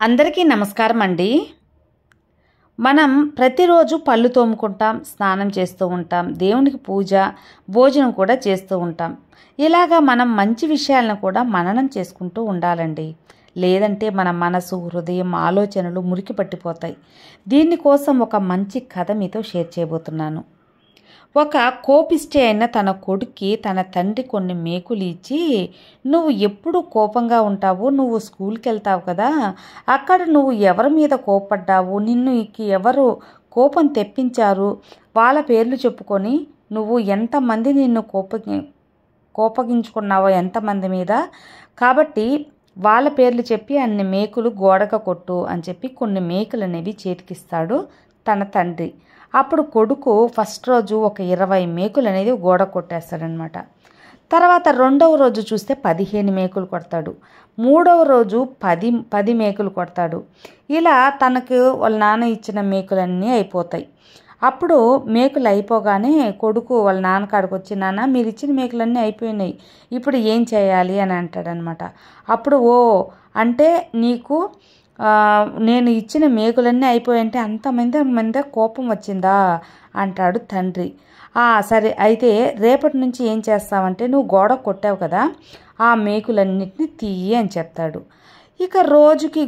అందరికీ నమస్కారం అండి. మనం ప్రతిరోజు పళ్ళు తోముకుంటాం, స్నానం చేస్తూ ఉంటాం, దేవునికి పూజ, భోజనం కూడా చేస్తూ ఉంటాం. ఇలాగా మనం మంచి విషయాలను కూడా మననం చేసుకుంటూ ఉండాలండి. లేదంటే మన మనసు, హృదయం, ఆలోచనలు మురికి పట్టిపోతాయి. దీనికోసం ఒక మంచి కథ మీతో షేర్ చేయబోతున్నాను. ఒక కోపిష్టి అయిన తన కొడుక్కి తన తండ్రి కొన్ని మేకులు ఇచ్చి, నువ్వు ఎప్పుడు కోపంగా ఉంటావు, నువ్వు స్కూల్కి వెళ్తావు కదా, అక్కడ నువ్వు ఎవరి మీద కోపడ్డావు, నిన్ను ఎవరు కోపం తెప్పించారు, వాళ్ళ పేర్లు చెప్పుకొని నువ్వు ఎంతమంది నిన్ను కోపగించుకున్నావో ఎంతమంది మీద, కాబట్టి వాళ్ళ పేర్లు చెప్పి అన్ని మేకులు గోడక కొట్టు అని చెప్పి కొన్ని మేకులు అనేవి చేతికిస్తాడు తన తండ్రి. అప్పుడు కొడుకు ఫస్ట్ రోజు ఒక 20 మేకులు అనేది గోడ కొట్టేస్తాడనమాట. తర్వాత రెండవ రోజు చూస్తే 15 మేకులు కొడతాడు. మూడవ రోజు 10 మేకులు కొడతాడు. ఇలా తనకు వాళ్ళ నాన్న ఇచ్చిన మేకులన్నీ అయిపోతాయి. అప్పుడు మేకులు అయిపోగానే కొడుకు వాళ్ళ నాన్న కాడికి వచ్చి, నాన్న మీరు ఇచ్చిన మేకులన్నీ అయిపోయినాయి, ఇప్పుడు ఏం చేయాలి అని అంటాడనమాట. అప్పుడు అంటే నీకు నేను ఇచ్చిన మేకులన్నీ అయిపోయాయంటే అంతమంది కోపం వచ్చిందా అంటాడు తండ్రి. సరే అయితే రేపటి నుంచి ఏం చేస్తావంటే, నువ్వు గోడ కొట్టావు కదా, ఆ మేకులన్నిటిని తీయి అని చెప్తాడు. ఇక రోజుకి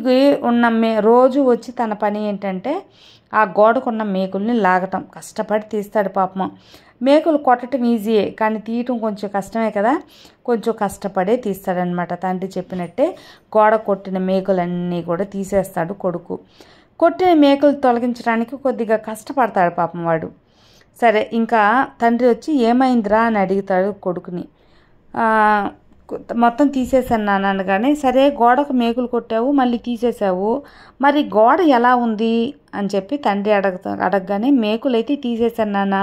రోజు వచ్చి తన పని ఏంటంటే ఆ గోడకున్న మేకుల్ని లాగటం. కష్టపడి తీస్తాడు పాపం. మేకులు కొట్టడం ఈజీయే, కానీ తీయటం కొంచెం కష్టమే కదా, కొంచెం కష్టపడే తీస్తాడనమాట. తండ్రి చెప్పినట్టే గోడ కొట్టిన మేకులన్నీ కూడా తీసేస్తాడు కొడుకు. కొట్టిన మేకులు తొలగించడానికి కొద్దిగా కష్టపడతాడు పాపం వాడు. సరే ఇంకా తండ్రి వచ్చి ఏమైందిరా అని అడుగుతాడు కొడుకుని. మొత్తం తీసేసాను నాన్న అనగానే, సరే గోడకు మేకులు కొట్టావు, మళ్ళీ తీసేసావు, మరి గోడ ఎలా ఉంది అని చెప్పి తండ్రి అడగగానే, మేకులు అయితే తీసేసాను నాన్న,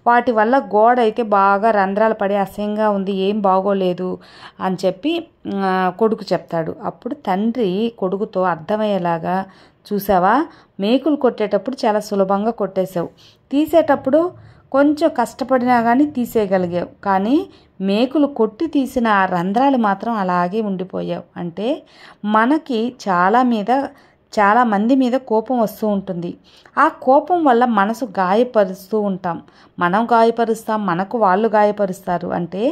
వాటి వల్ల గోడ అయితే బాగా రంధ్రాలు పడి అసహ్యంగా ఉంది, ఏం బాగోలేదు అని చెప్పి కొడుకు చెప్తాడు. అప్పుడు తండ్రి కొడుకుతో అర్థమయ్యేలాగా, చూసావా, మేకులు కొట్టేటప్పుడు చాలా సులభంగా కొట్టేశావు, తీసేటప్పుడు కొంచెం కష్టపడినా కానీ తీసేయగలిగావు, కానీ మేకులు కొట్టి తీసిన ఆ రంధ్రాలు మాత్రం అలాగే ఉండిపోయావు. అంటే మనకి చాలా మంది మీద కోపం వస్తూ ఉంటుంది. ఆ కోపం వల్ల మనసు గాయపరుస్తూ ఉంటాం, మనం గాయపరుస్తాం, మనకు వాళ్ళు గాయపరుస్తారు. అంటే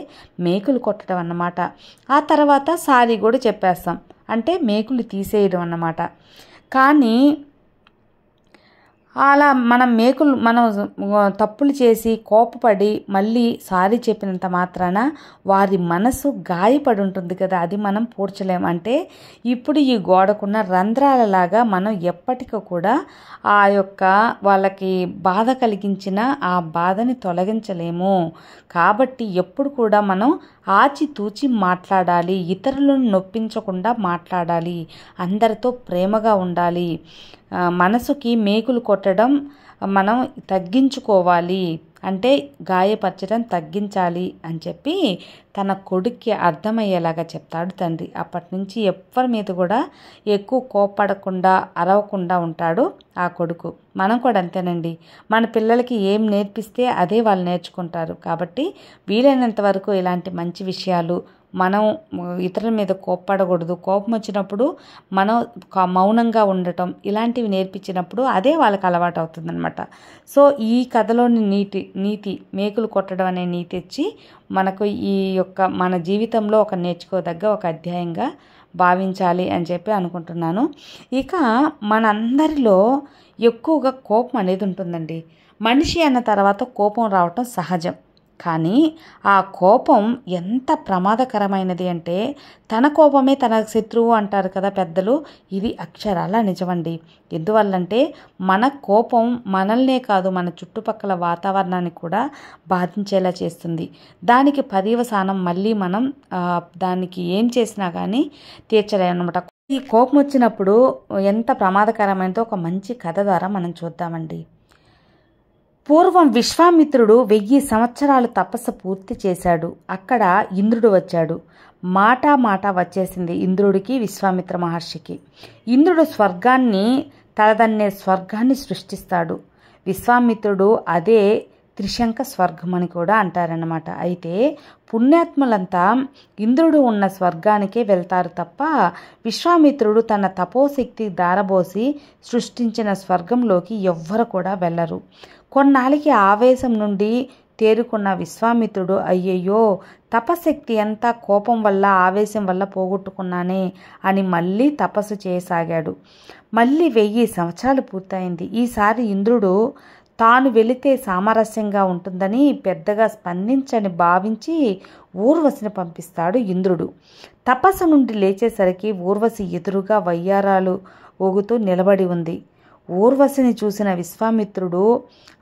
మేకులు కొట్టడం అన్నమాట. ఆ తర్వాత సారీ కూడా చెప్పేస్తాం, అంటే మేకులు తీసేయడం అన్నమాట. కానీ అలా మనం తప్పులు చేసి కోపపడి మళ్ళీ సారీ చెప్పినంత మాత్రాన వారి మనసు గాయపడి ఉంటుంది కదా, అది మనం పూడ్చలేం. అంటే ఇప్పుడు ఈ గోడకున్న రంధ్రాలలాగా మనం ఎప్పటికీ కూడా ఆ యొక్క వాళ్ళకి బాధ కలిగించిన ఆ బాధని తొలగించలేము. కాబట్టి ఎప్పుడు కూడా మనం ఆచితూచి మాట్లాడాలి, ఇతరులను నొప్పించకుండా మాట్లాడాలి, అందరితో ప్రేమగా ఉండాలి. మనసుకి మేకులు కొట్టడం మనం తగ్గించుకోవాలి, అంటే గాయపరచడం తగ్గించాలి అని చెప్పి తన కొడుక్కి అర్థమయ్యేలాగా చెప్తాడు తండ్రి. అప్పటి నుంచి ఎవ్వరి మీద కూడా ఎక్కువ కోపడకుండా, అరవకుండా ఉంటాడు ఆ కొడుకు. మనం కూడా అంతేనండి, మన పిల్లలకి ఏం నేర్పిస్తే అదే వాళ్ళు నేర్చుకుంటారు. కాబట్టి వీలైనంత వరకు ఇలాంటి మంచి విషయాలు, మనం ఇతరుల మీద కోప్పడకూడదు, కోపం వచ్చినప్పుడు మనం మౌనంగా ఉండటం, ఇలాంటివి నేర్పించినప్పుడు అదే వాళ్ళకి అలవాటు అవుతుందన్నమాట. సో ఈ కథలోని నీతి మేకులు కొట్టడం అనే నీతి ఇచ్చి మనకు మన జీవితంలో ఒక నేర్చుకోదగ్గ ఒక అధ్యాయంగా భావించాలి అని చెప్పి అనుకుంటున్నాను. ఇక మనందరిలో ఎక్కువగా కోపం అనేది ఉంటుందండి. మనిషి అన్న తర్వాత కోపం రావటం సహజం. కానీ ఆ కోపం ఎంత ప్రమాదకరమైనది అంటే, తన కోపమే తన శత్రువు అంటారు కదా పెద్దలు. ఇది అక్షరాల నిజమండి. ఎందువల్లంటే మన కోపం మనల్నే కాదు, మన చుట్టుపక్కల వాతావరణాన్ని కూడా బాధించేలా చేస్తుంది. దానికి పర్యవసానం మళ్ళీ మనం దానికి ఏం చేసినా కానీ తీర్చలేమన్నమాట. ఈ కోపం వచ్చినప్పుడు ఎంత ప్రమాదకరమైనదో ఒక మంచి కథ ద్వారా మనం చూద్దామండి. పూర్వం విశ్వామిత్రుడు 1000 సంవత్సరాలు తపస్సు పూర్తి చేశాడు. అక్కడ ఇంద్రుడు వచ్చాడు. మాట వచ్చేసింది ఇంద్రుడికి, విశ్వామిత్ర మహర్షికి. ఇంద్రుడు తలదన్నే స్వర్గాన్ని సృష్టిస్తాడు. విశ్వామిత్రుడు అదే త్రిశంక స్వర్గం అని కూడా అంటారన్నమాట. అయితే పుణ్యాత్ములంతా ఇంద్రుడు ఉన్న స్వర్గానికే వెళ్తారు తప్ప విశ్వామిత్రుడు తన తపోశక్తి దారబోసి సృష్టించిన స్వర్గంలోకి ఎవ్వరు కూడా వెళ్ళరు. కొన్నాళ్ళకి ఆవేశం నుండి తేరుకున్న విశ్వామిత్రుడు అయ్యయ్యో తపశక్తి అంతా కోపం వల్ల ఆవేశం వల్ల పోగొట్టుకున్నానే అని మళ్ళీ తపస్సు చేయసాగాడు. మళ్ళీ 1000 సంవత్సరాలు పూర్తయింది. ఈసారి ఇంద్రుడు తాను వెళితే సామరస్యంగా ఉంటుందని పెద్దగా స్పందించని భావించి ఊర్వశిని పంపిస్తాడు ఇంద్రుడు. తపస్సు నుండి లేచేసరికి ఊర్వశి ఎదురుగా వయ్యారాలు ఊగుతూ నిలబడి ఉంది. ఊర్వశిని చూసిన విశ్వామిత్రుడు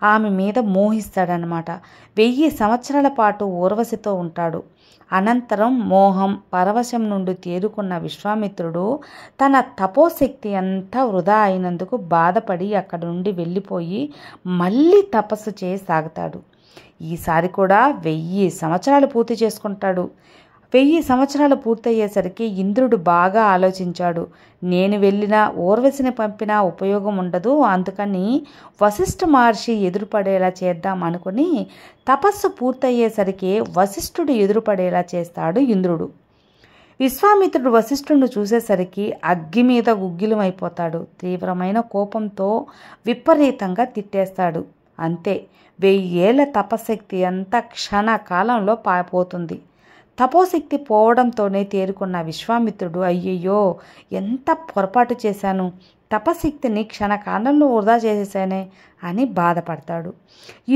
ఆమె మీద మోహిస్తాడనమాట. 1000 సంవత్సరాల పాటు ఊర్వశితో ఉంటాడు. అనంతరం మోహం పరవశం నుండి తేరుకున్న విశ్వామిత్రుడు తన తపోశక్తి అంతా వృధా అయినందుకు బాధపడి అక్కడి నుండి వెళ్ళిపోయి మళ్ళీ తపస్సు చేయసాగుతాడు. ఈసారి కూడా 1000 సంవత్సరాలు పూర్తి చేసుకుంటాడు. 1000 సంవత్సరాలు పూర్తయ్యేసరికి ఇంద్రుడు బాగా ఆలోచించాడు. నేను వెళ్ళినా ఊర్వశిని పంపినా ఉపయోగం ఉండదు, అందుకని వశిష్ఠ మహర్షి ఎదురుపడేలా చేద్దాం అనుకుని తపస్సు పూర్తయ్యేసరికి వశిష్ఠుడు ఎదురుపడేలా చేస్తాడు ఇంద్రుడు. విశ్వామిత్రుడు వశిష్ఠుడిని చూసేసరికి అగ్గి మీద గుగ్గిలమైపోతాడు. తీవ్రమైన కోపంతో విపరీతంగా తిట్టేస్తాడు. అంతే, 1000 ఏళ్ల తపశక్తి అంతా క్షణకాలంలో పోతుంది. తపోశక్తి పోవడంతోనే తేరుకున్న విశ్వామిత్రుడు అయ్యయ్యో ఎంత పొరపాటు చేశాను, తపశక్తిని క్షణకాలంలో వృధా చేసేసానే అని బాధపడతాడు.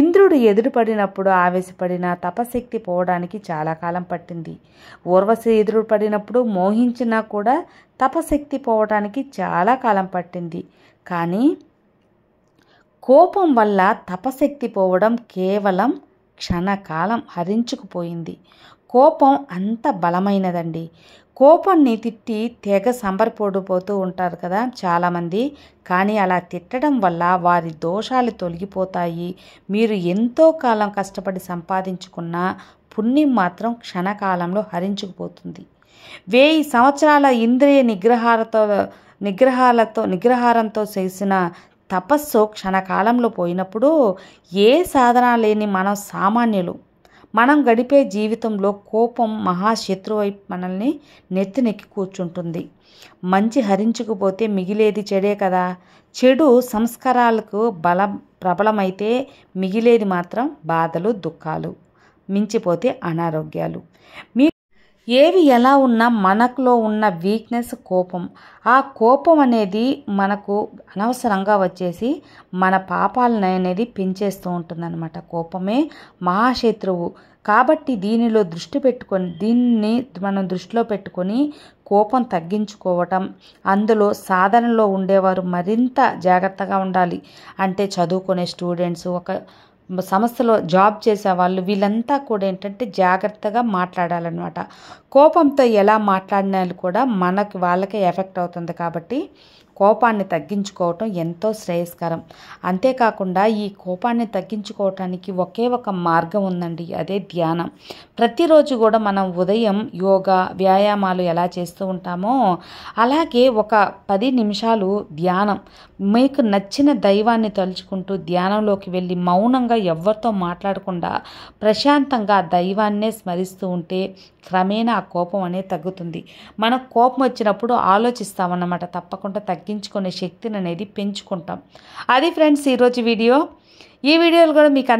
ఇంద్రుడు ఎదురుపడినప్పుడు ఆవేశపడిన తపశక్తి పోవడానికి చాలా కాలం పట్టింది. ఊర్వశి ఎదురుపడినప్పుడు మోహించినా కూడా తపశక్తి పోవడానికి చాలా కాలం పట్టింది. కానీ కోపం వల్ల తపశక్తి పోవడం కేవలం క్షణకాలం హరించుకుపోయింది. కోపం అంత బలమైనదండి. కోపాన్ని తిట్టి తెగ సంబరపడిపోతూ ఉంటారు కదా చాలామంది. కానీ అలా తిట్టడం వల్ల వారి దోషాలు తొలగిపోతాయి. మీరు ఎంతో కాలం కష్టపడి సంపాదించుకున్న పుణ్యం మాత్రం క్షణకాలంలో హరించుకుపోతుంది. 1000 సంవత్సరాల ఇంద్రియ నిగ్రహారంతో చేసిన తపస్సు క్షణకాలంలో పోయినప్పుడు ఏ సాధన లేని మనం సామాన్యులు. మనం గడిపే జీవితంలో కోపం మహాశత్రువై మనల్ని నెత్తినెక్కి కూర్చుంటుంది. మంచి హరించుకుపోతే మిగిలేది చెడే కదా. చెడు సంస్కారాలకు ప్రబలమైతే మిగిలేది మాత్రం బాధలు, దుఃఖాలు, మించిపోతే అనారోగ్యాలు. ఏవి ఎలా ఉన్నా మనకులో ఉన్న వీక్నెస్ కోపం. ఆ కోపం అనేది మనకు అనవసరంగా వచ్చేసి మన పాపాలను అనేది పెంచేస్తూ ఉంటుందన్నమాట. కోపమే మహాశత్రువు. కాబట్టి దీనిని మనం దృష్టిలో పెట్టుకొని కోపం తగ్గించుకోవటం, అందులో సాధనలో ఉండేవారు మరింత జాగ్రత్తగా ఉండాలి. అంటే చదువుకునే స్టూడెంట్స్, ఒక సంస్థలో జాబ్ చేసేవాళ్ళు, వీళ్ళంతా కూడా ఏంటంటే జాగ్రత్తగా మాట్లాడాలన్నమాట. కోపంతో ఎలా మాట్లాడినా కూడా వాళ్ళకే ఎఫెక్ట్ అవుతుంది. కాబట్టి కోపాన్ని తగ్గించుకోవటం ఎంతో శ్రేయస్కరం. అంతేకాకుండా ఈ కోపాన్ని తగ్గించుకోవటానికి ఒకే ఒక మార్గం ఉందండి, అదే ధ్యానం. ప్రతిరోజు కూడా మనం ఉదయం యోగా వ్యాయామాలు ఎలా చేస్తూ ఉంటామో అలాగే ఒక 10 నిమిషాలు ధ్యానం, మీకు నచ్చిన దైవాన్ని తలుచుకుంటూ ధ్యానంలోకి వెళ్ళి మౌనంగా ఎవరితో మాట్లాడకుండా ప్రశాంతంగా దైవాన్నే స్మరిస్తూ ఉంటే క్రమేణా ఆ కోపం అనేది తగ్గుతుంది. మనకు కోపం వచ్చినప్పుడు ఆలోచిస్తామన్నమాట, తప్పకుండా తగ్గించుకునే శక్తిని అనేది పెంచుకుంటాం. అది ఫ్రెండ్స్ ఈరోజు వీడియో. ఈ వీడియోలు కూడా మీకు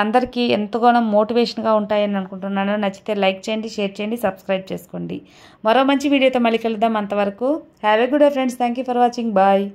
అందరికీ ఎంతగానో మోటివేషన్గా ఉంటాయని అనుకుంటున్నాను. నచ్చితే లైక్ చేయండి, షేర్ చేయండి, సబ్స్క్రైబ్ చేసుకోండి. మరో మంచి వీడియోతో మళ్ళీ కలుద్దాం. అంతవరకు have a good day friends. Thank you for watching. Bye.